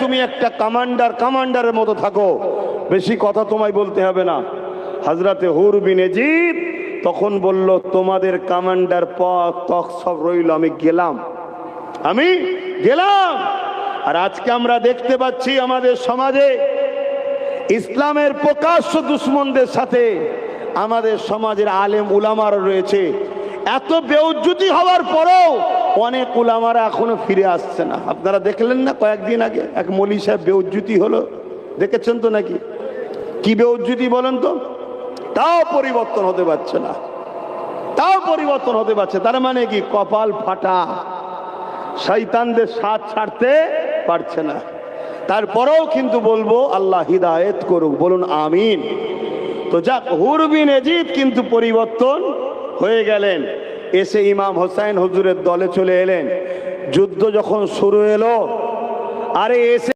তুমি একটা কামান্ডারের মতো থাকো, বেশি কথা তোমায় বলতে হবে না। হযরতে হুর বিন ইয়াজিদ তখন বলল, তোমাদের কমান্ডার তক সব রইল, আমি গেলাম। আর আজকে আমরা দেখতে পাচ্ছি আমাদের সমাজে ইসলামের প্রকাশ্য দুশমনদের সাথে আমাদের সমাজের আলেম উলামারা রয়েছে। এত বেউজ্জতি হওয়ার পরেও অনেক উলামারা এখনো ফিরে আসছে না। আপনারা দেখলেন না কয়েকদিন আগে এক মৌলভী সাহেব বেউজ্জতি হলো, দেখেছেন তো নাকি? কি বেউজ্জতি বলেন তো? তাও পরিবর্তন হতে পারছে না, তার মানে কি? কপাল ফাটা, শয়তানদের সাথ ছাড়তে পারছে না। তারপরেও কিন্তু বলবো আল্লাহ হিদায়েত করুক, বলুন আমিন। তো যাক, হুর বিন ইয়াজিদ কিন্তু পরিবর্তন হয়ে গেলেন, এসে ইমাম হোসেন হুজুরের দলে চলে এলেন। যুদ্ধ যখন শুরু এলো, আরে এসে